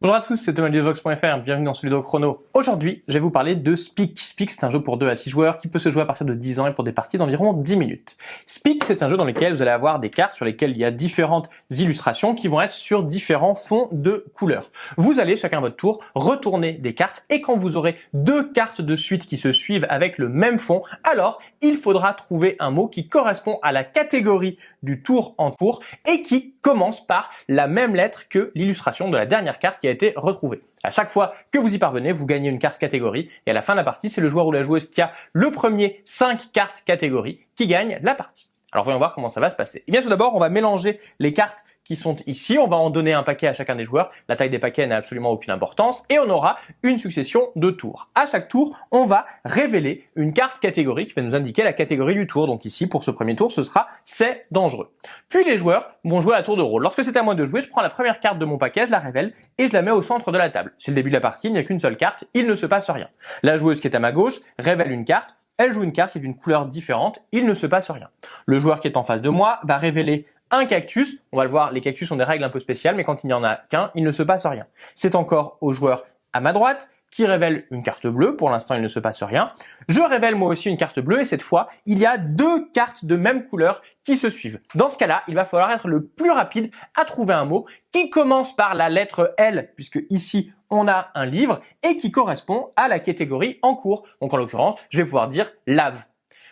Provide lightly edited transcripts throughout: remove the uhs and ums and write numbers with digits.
Bonjour à tous, c'est Thomas de Vox.fr, bienvenue dans ce Ludo Chrono. Aujourd'hui, je vais vous parler de Speak. Speak, c'est un jeu pour 2 à 6 joueurs qui peut se jouer à partir de 10 ans et pour des parties d'environ 10 minutes. Speak, c'est un jeu dans lequel vous allez avoir des cartes sur lesquelles il y a différentes illustrations qui vont être sur différents fonds de couleurs. Vous allez, chacun à votre tour, retourner des cartes et quand vous aurez 2 cartes de suite qui se suivent avec le même fond, alors il faudra trouver un mot qui correspond à la catégorie du tour en tour et qui commence par la même lettre que l'illustration de la dernière carte qui a été retrouvée. À chaque fois que vous y parvenez, vous gagnez une carte catégorie et à la fin de la partie, c'est le joueur ou la joueuse qui a le premier 5 cartes catégorie qui gagne la partie. Alors voyons voir comment ça va se passer. Et bien tout d'abord, on va mélanger les cartes qui sont ici. On va en donner un paquet à chacun des joueurs. La taille des paquets n'a absolument aucune importance et on aura une succession de tours. À chaque tour, on va révéler une carte catégorie qui va nous indiquer la catégorie du tour. Donc ici, pour ce premier tour, ce sera « C'est dangereux ». Puis les joueurs vont jouer à tour de rôle. Lorsque c'est à moi de jouer, je prends la première carte de mon paquet, je la révèle et je la mets au centre de la table. C'est le début de la partie, il n'y a qu'une seule carte, il ne se passe rien. La joueuse qui est à ma gauche révèle une carte. Elle joue une carte qui est d'une couleur différente, il ne se passe rien. Le joueur qui est en face de moi va révéler un cactus. On va le voir, les cactus ont des règles un peu spéciales, mais quand il n'y en a qu'un, il ne se passe rien. C'est encore au joueur à ma droite qui révèle une carte bleue. Pour l'instant, il ne se passe rien. Je révèle moi aussi une carte bleue et cette fois, il y a 2 cartes de même couleur qui se suivent. Dans ce cas-là, il va falloir être le plus rapide à trouver un mot qui commence par la lettre L, puisque ici, on a un livre et qui correspond à la catégorie en cours. Donc en l'occurrence, je vais pouvoir dire lave.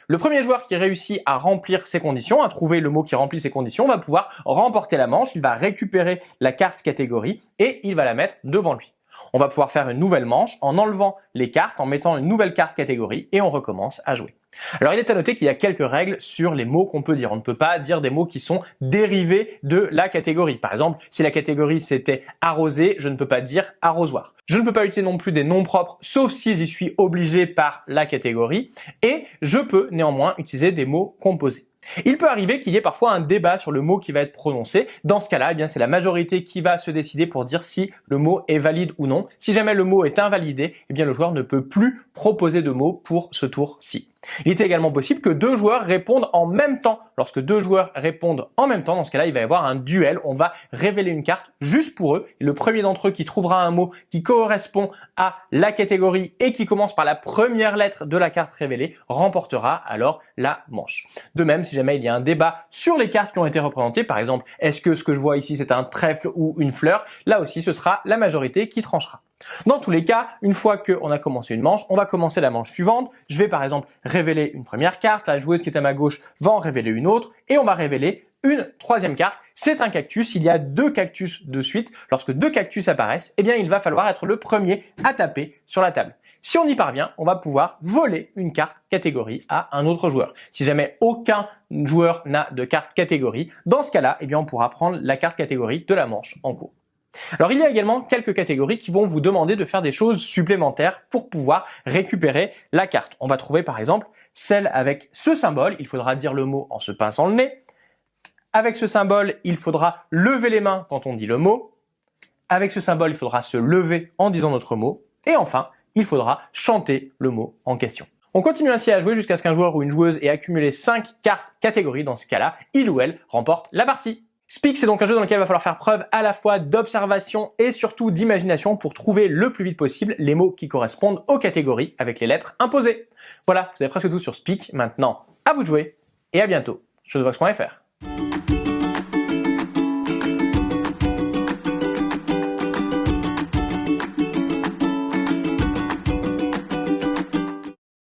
Le premier joueur qui réussit à remplir ces conditions, à trouver le mot qui remplit ces conditions, va pouvoir remporter la manche. Il va récupérer la carte catégorie et il va la mettre devant lui. On va pouvoir faire une nouvelle manche en enlevant les cartes, en mettant une nouvelle carte catégorie et on recommence à jouer. Alors il est à noter qu'il y a quelques règles sur les mots qu'on peut dire. On ne peut pas dire des mots qui sont dérivés de la catégorie. Par exemple, si la catégorie c'était arrosé, je ne peux pas dire arrosoir. Je ne peux pas utiliser non plus des noms propres, sauf si j'y suis obligé par la catégorie. Et je peux néanmoins utiliser des mots composés. Il peut arriver qu'il y ait parfois un débat sur le mot qui va être prononcé. Dans ce cas-là, eh bien, c'est la majorité qui va se décider pour dire si le mot est valide ou non. Si jamais le mot est invalidé, eh bien, le joueur ne peut plus proposer de mots pour ce tour-ci. Il est également possible que 2 joueurs répondent en même temps. Lorsque 2 joueurs répondent en même temps, dans ce cas-là, il va y avoir un duel. On va révéler une carte juste pour eux. Et le premier d'entre eux qui trouvera un mot qui correspond à la catégorie et qui commence par la première lettre de la carte révélée remportera alors la manche. De même, si jamais il y a un débat sur les cartes qui ont été représentées, par exemple, est-ce que ce que je vois ici c'est un trèfle ou une fleur, là aussi ce sera la majorité qui tranchera. Dans tous les cas, une fois qu'on a commencé une manche, on va commencer la manche suivante. Je vais par exemple révéler une première carte, la joueuse qui est à ma gauche va en révéler une autre et on va révéler une troisième carte. C'est un cactus, il y a 2 cactus de suite. Lorsque 2 cactus apparaissent, eh bien il va falloir être le premier à taper sur la table. Si on y parvient, on va pouvoir voler une carte catégorie à un autre joueur. Si jamais aucun joueur n'a de carte catégorie, dans ce cas-là, eh bien on pourra prendre la carte catégorie de la manche en cours. Alors il y a également quelques catégories qui vont vous demander de faire des choses supplémentaires pour pouvoir récupérer la carte. On va trouver par exemple celle avec ce symbole, il faudra dire le mot en se pinçant le nez. Avec ce symbole, il faudra lever les mains quand on dit le mot. Avec ce symbole, il faudra se lever en disant notre mot. Et enfin, il faudra chanter le mot en question. On continue ainsi à jouer jusqu'à ce qu'un joueur ou une joueuse ait accumulé 5 cartes catégories. Dans ce cas-là, il ou elle remporte la partie. Speak, c'est donc un jeu dans lequel il va falloir faire preuve à la fois d'observation et surtout d'imagination pour trouver le plus vite possible les mots qui correspondent aux catégories avec les lettres imposées. Voilà, vous avez presque tout sur Speak. Maintenant, à vous de jouer et à bientôt sur Vox.fr.